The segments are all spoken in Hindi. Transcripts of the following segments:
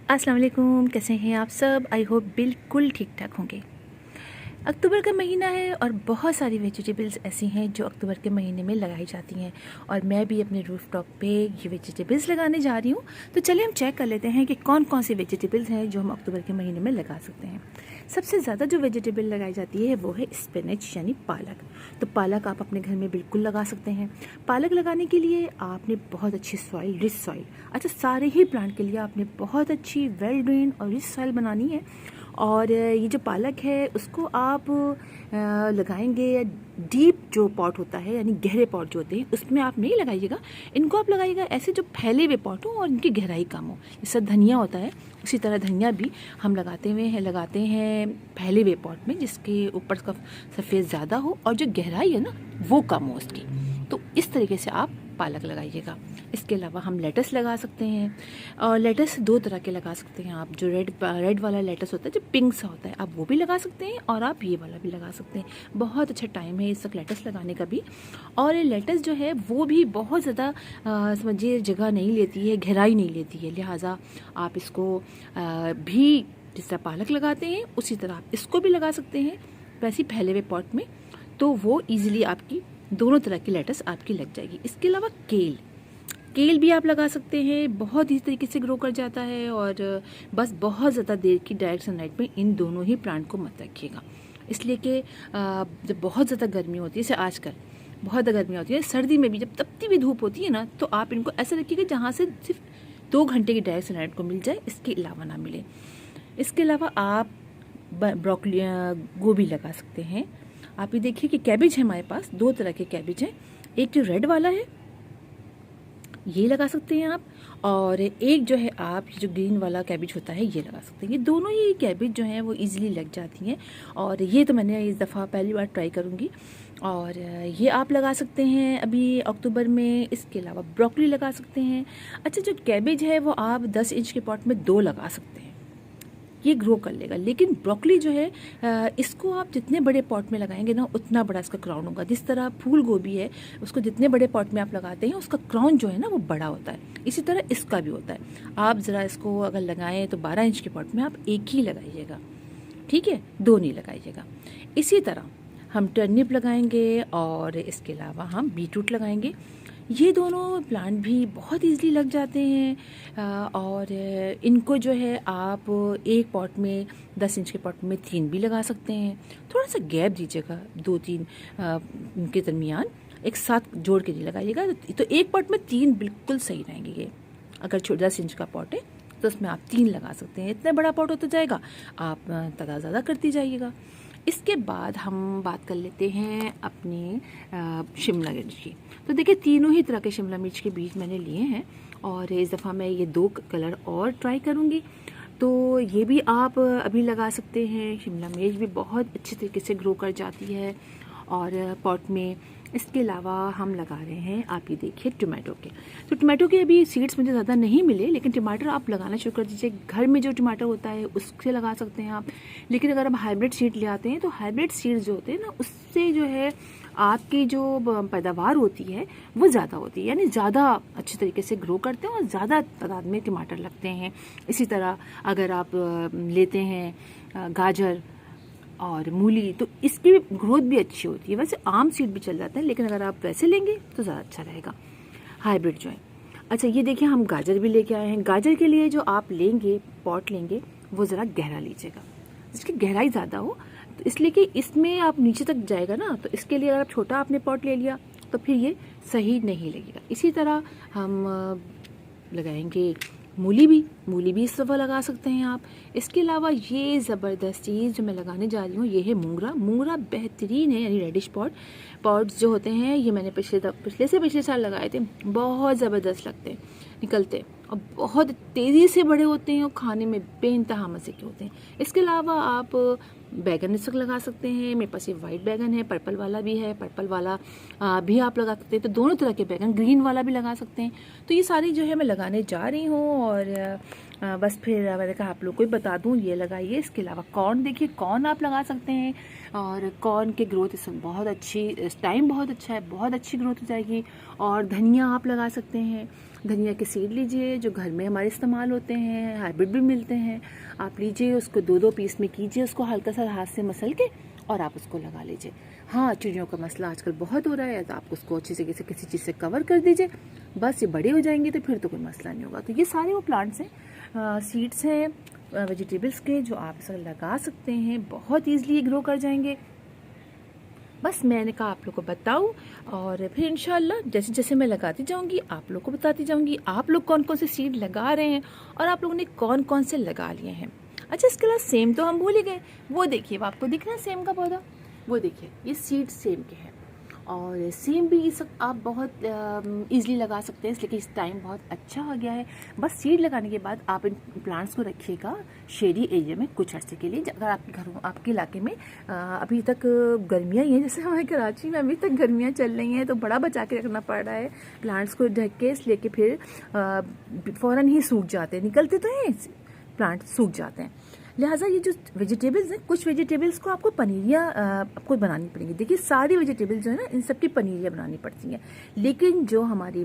अस्सलाम वालेकुम, कैसे हैं आप सब। आई होप बिल्कुल ठीक ठाक होंगे। अक्टूबर का महीना है और बहुत सारी वेजिटेबल्स ऐसी हैं जो अक्टूबर के महीने में लगाई जाती हैं और मैं भी अपने रूफ टॉप पे ये वेजिटेबल्स लगाने जा रही हूँ। तो चलिए हम चेक कर लेते हैं कि कौन कौन सी वेजिटेबल्स हैं जो हम अक्टूबर के महीने में लगा सकते हैं। सबसे ज़्यादा जो वेजिटेबल लगाई जाती है वो है स्पिनच यानी पालक। तो पालक आप अपने घर में बिल्कुल लगा सकते हैं। पालक लगाने के लिए आपने बहुत अच्छी सॉइल, रिच सॉइल, अच्छा सारे ही प्लांट के लिए आपने बहुत अच्छी वेल ड्रेन और रिच सॉइल बनानी है। और ये जो पालक है उसको आप लगाएंगे डीप जो पॉट होता है यानी गहरे पॉट जो होते हैं उसमें आप नहीं लगाइएगा। इनको आप लगाइएगा ऐसे जो फैले हुए पॉट हो और इनकी गहराई कम हो। जैसा धनिया होता है उसी तरह धनिया भी हम लगाते हैं फैले हुए पॉट में जिसके ऊपर का सरफेस ज़्यादा हो और जो गहराई है ना वो कम हो उसकी। तो इस तरीके से आप पालक लगाइएगा। इसके अलावा हम लेटस लगा सकते हैं और लेटस दो तरह के लगा सकते हैं आप। जो रेड वाला लेटस होता है जो पिंक सा होता है आप वो भी लगा सकते हैं और आप ये वाला भी लगा सकते हैं। बहुत अच्छा टाइम है इस वक्त लेटस लगाने का भी। और ये लेटस जो है वो भी बहुत ज़्यादा समझिए जगह नहीं लेती है, गहराई नहीं लेती है, लिहाजा आप इसको भी जिस तरह पालक लगाते हैं उसी तरह आप इसको भी लगा सकते हैं वैसे ही फैले हुए पॉट में। तो वो ईजिली आपकी दोनों तरह की लेटस आपकी लग जाएगी। इसके अलावा केल भी आप लगा सकते हैं, बहुत इस तरीके से ग्रो कर जाता है। और बस बहुत ज़्यादा देर की डायरेक्ट सनलाइट में इन दोनों ही प्लांट को मत रखिएगा, इसलिए कि जब बहुत ज़्यादा गर्मी होती है, जैसे आजकल बहुत ज़्यादा गर्मी होती है, सर्दी में भी जब तपती भी धूप होती है ना तो आप इनको ऐसा रखिएगा जहाँ से सिर्फ 2 घंटे की डायरेक्ट सनलाइट को मिल जाए, इसके अलावा ना मिले। इसके अलावा आप ब्रोकली गोभी लगा सकते हैं। आप ये देखिए कि कैबिज है हमारे पास, 2 तरह के कैबिज हैं। एक जो रेड वाला है ये लगा सकते हैं आप, और एक जो है आप जो ग्रीन वाला कैबिज होता है ये लगा सकते हैं। ये दोनों ही कैबिज जो हैं वो इजीली लग जाती हैं और ये तो मैंने इस दफ़ा पहली बार ट्राई करूँगी। और ये आप लगा सकते हैं अभी अक्टूबर में। इसके अलावा ब्रोकली लगा सकते हैं। अच्छा जो कैबिज है वो आप 10 इंच के पॉट में 2 लगा सकते हैं, ये ग्रो कर लेगा। लेकिन ब्रोकली जो है इसको आप जितने बड़े पॉट में लगाएंगे ना उतना बड़ा इसका क्राउन होगा। जिस तरह फूल गोभी है उसको जितने बड़े पॉट में आप लगाते हैं उसका क्राउन जो है ना वो बड़ा होता है, इसी तरह इसका भी होता है। आप ज़रा इसको अगर लगाएं तो 12 इंच के पॉट में आप एक ही लगाइएगा, ठीक है, 2 नहीं लगाइएगा। इसी तरह हम टर्निप लगाएंगे और इसके अलावा हम बीटरूट लगाएंगे। ये दोनों प्लांट भी बहुत इजीली लग जाते हैं और इनको जो है आप एक पॉट में 10 इंच के पॉट में 3 भी लगा सकते हैं। थोड़ा सा गैप दीजिएगा 2-3 के दरमियान, एक साथ जोड़ के नहीं लगाइएगा। तो एक पॉट में 3 बिल्कुल सही रहेंगे। ये अगर 10 इंच का पॉट है तो उसमें आप 3 लगा सकते हैं। इतना बड़ा पॉट होता जाएगा आप ताज़ा ज़्यादा करती जाइएगा। इसके बाद हम बात कर लेते हैं अपने शिमला मिर्च की। तो देखिए तीनों ही तरह के शिमला मिर्च के बीज मैंने लिए हैं और इस दफ़ा मैं ये 2 कलर और ट्राई करूँगी। तो ये भी आप अभी लगा सकते हैं। शिमला मिर्च भी बहुत अच्छे तरीके से ग्रो कर जाती है और पॉट में। इसके अलावा हम लगा रहे हैं, आप ये देखिए, टमाटो के। तो टमाटो के अभी सीड्स मुझे ज़्यादा नहीं मिले, लेकिन टमाटर आप लगाना शुरू कर दीजिए। घर में जो टमाटर होता है उससे लगा सकते हैं आप। लेकिन अगर आप हाइब्रिड सीड ले आते हैं तो हाइब्रिड सीड्स जो होते हैं ना उससे जो है आपकी जो पैदावार होती है वो ज़्यादा होती है, यानी ज़्यादा अच्छे तरीके से ग्रो करते हैं और ज़्यादा तादाद में टमाटर लगते हैं। इसी तरह अगर आप लेते हैं गाजर और मूली तो इसकी ग्रोथ भी अच्छी होती है। वैसे आम सीड भी चल जाते हैं, लेकिन अगर आप वैसे लेंगे तो ज़्यादा अच्छा रहेगा हाइब्रिड जो है। अच्छा ये देखिए हम गाजर भी लेके आए हैं। गाजर के लिए जो आप लेंगे पॉट लेंगे वो ज़रा गहरा लीजिएगा, जिसकी गहराई ज़्यादा हो, तो इसलिए कि इसमें आप नीचे तक जाएगा ना, तो इसके लिए अगर आप छोटा आपने पॉट ले लिया तो फिर ये सही नहीं लगेगा। इसी तरह हम लगाएंगे मूली भी इस दफ़ा लगा सकते हैं आप। इसके अलावा ये ज़बरदस्त चीज़ जो मैं लगाने जा रही हूँ ये है मूंगरा बेहतरीन है, यानी रेडिश पॉट्स जो होते हैं ये मैंने पिछले साल लगाए थे। बहुत ज़बरदस्त लगते हैं, निकलते और बहुत तेज़ी से बड़े होते हैं और खाने में बेइंतहा मज़े के होते हैं। इसके अलावा आप बैगन इस वक्त लगा सकते हैं। मेरे पास ये वाइट बैगन है, पर्पल वाला भी है। पर्पल वाला भी आप लगा सकते हैं, तो दोनों तरह के बैगन, ग्रीन वाला भी लगा सकते हैं। तो ये सारी जो है मैं लगाने जा रही हूँ और बस फिर मैंने कहा आप लोग को ही बता दूँ ये लगाइए। इसके अलावा कॉर्न, देखिए कॉर्न आप लगा सकते हैं और कॉर्न की ग्रोथ इसमें बहुत अच्छी, इस टाइम बहुत अच्छा है, बहुत अच्छी ग्रोथ हो जाएगी। और धनिया आप लगा सकते हैं। धनिया के सीड लीजिए जो घर में हमारे इस्तेमाल होते हैं, हाइब्रिड भी मिलते हैं, आप लीजिए, उसको 2-2 पीस में कीजिए, उसको हल्का सा हाथ से मसल के और आप उसको लगा लीजिए। हाँ, चिड़ियों का मसला आजकल बहुत हो रहा है, तो आप उसको अच्छे से किसी चीज़ से कवर कर दीजिए, बस ये बड़े हो जाएंगे तो फिर तो कोई मसला नहीं होगा। तो ये सारे वो प्लांट्स हैं, सीड्स हैं वेजिटेबल्स के, जो आप इसे लगा सकते हैं, बहुत ईजिली ग्रो कर जाएंगे। बस मैंने कहा आप लोग को बताऊं, और फिर इंशाल्लाह जैसे जैसे मैं लगाती जाऊंगी आप लोग को बताती जाऊंगी आप लोग कौन कौन से सीड लगा रहे हैं और आप लोगों ने कौन कौन से लगा लिए हैं। अच्छा, इसके अलावा सेम तो हम भूल ही गए, वो देखिए, वो आपको दिख रहा है सेम का पौधा, वो देखिए, ये सीड सेम के हैं, और सेम भी सब आप बहुत ईजिली लगा सकते हैं, इसलिए इस टाइम बहुत अच्छा हो गया है। बस सीड लगाने के बाद आप इन प्लांट्स को रखिएगा शेडी एरिया में कुछ अर्से के लिए। अगर आपके घरों, आपके इलाके में अभी तक गर्मियाँ ही हैं, जैसे हमारे कराची में अभी तक गर्मियाँ चल रही हैं, तो बड़ा बचा के रखना पड़ रहा है प्लांट्स को ढक के, इसलिए कि फिर फ़ौरन ही सूख जाते हैं, निकलते तो हैं प्लांट, सूख जाते हैं। लिहाजा ये जो वेजिटेबल्स हैं, कुछ वेजिटेबल्स को आपको पनीरियाँ आपको बनानी पड़ेंगी। देखिए सारी वेजिटेबल्स जो है ना, इन सब की पनीरियाँ बनानी पड़ती हैं, लेकिन जो हमारी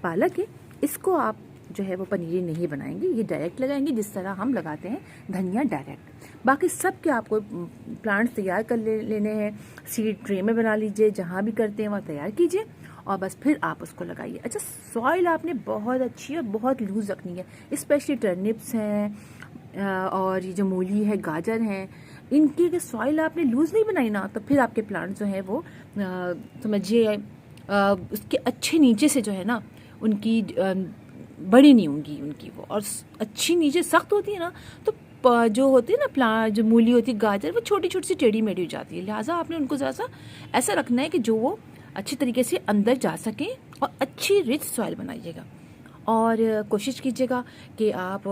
पालक है इसको आप जो है वो पनीरी नहीं बनाएंगे, ये डायरेक्ट लगाएंगे जिस तरह हम लगाते हैं धनिया डायरेक्ट। बाकी सब के आपको प्लांट्स तैयार कर लेने हैं, सीड ट्रे में बना लीजिए, जहाँ भी करते हैं वहाँ तैयार कीजिए और बस फिर आप उसको लगाइए। अच्छा, सॉइल आपने बहुत अच्छी और बहुत लूज़ रखनी है, स्पेशली टर्निप्स हैं और ये जो मूली है, गाजर हैं, इनकी अगर सॉइल आपने लूज़ नहीं बनाई ना, तो फिर आपके प्लांट जो है वो समझिए उसके अच्छे नीचे से जो है ना, उनकी बड़ी नहीं होंगी उनकी वो, और अच्छी नीचे सख्त होती है ना, तो जो होती है ना प्लांट, जो मूली होती है, गाजर, वो छोटी छोटी सी टेढ़ी मेढ़ी हो जाती है। लिहाजा आपने उनको ज़रा सा ऐसा रखना है कि जो वो अच्छी तरीके से अंदर जा सकें, और अच्छी रिच सॉइल बनाइएगा। और कोशिश कीजिएगा कि आप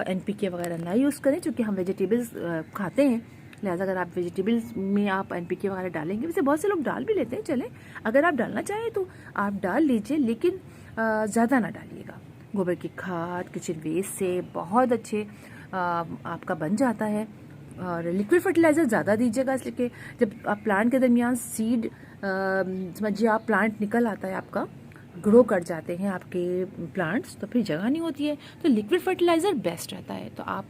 NPK वगैरह ना यूज़ करें, क्योंकि हम वेजिटेबल्स खाते हैं, लिहाजा अगर आप वेजिटेबल्स में आप NPK वगैरह डालेंगे, वैसे बहुत से लोग डाल भी लेते हैं, चलें, अगर आप डालना चाहें तो आप डाल लीजिए, लेकिन ज़्यादा ना डालिएगा। गोबर की खाद, किचन वेस्ट से बहुत अच्छे आपका बन जाता है। और लिक्विड फर्टिलाइज़र ज़्यादा दीजिएगा, इसलिए कि जब आप प्लांट के दरमियान सीड समझिए आप प्लांट निकल आता है आपका, ग्रो कर जाते हैं आपके प्लांट्स, तो फिर जगह नहीं होती है, तो लिक्विड फर्टिलाइज़र बेस्ट रहता है। तो आप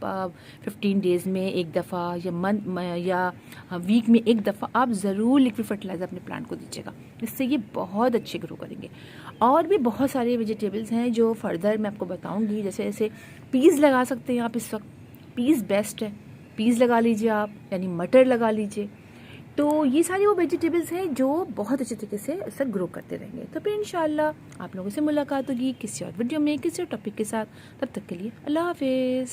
15 डेज़ में एक दफ़ा या मंथ या वीक में एक दफ़ा आप ज़रूर लिक्विड फर्टिलाइज़र अपने प्लांट को दीजिएगा, इससे ये बहुत अच्छे ग्रो करेंगे। और भी बहुत सारे वेजिटेबल्स हैं जो फर्दर मैं आपको बताऊंगी, जैसे पीस लगा सकते हैं आप, इस वक्त पीस बेस्ट है, पीस लगा लीजिए आप, यानी मटर लगा लीजिए। तो ये सारी वो वेजिटेबल्स हैं जो बहुत अच्छे तरीके से ऐसा ग्रो करते रहेंगे। तो फिर इंशाल्लाह आप लोगों से मुलाकात होगी किसी और वीडियो में, किसी और टॉपिक के साथ। तब तक के लिए अल्लाह हाफिज़।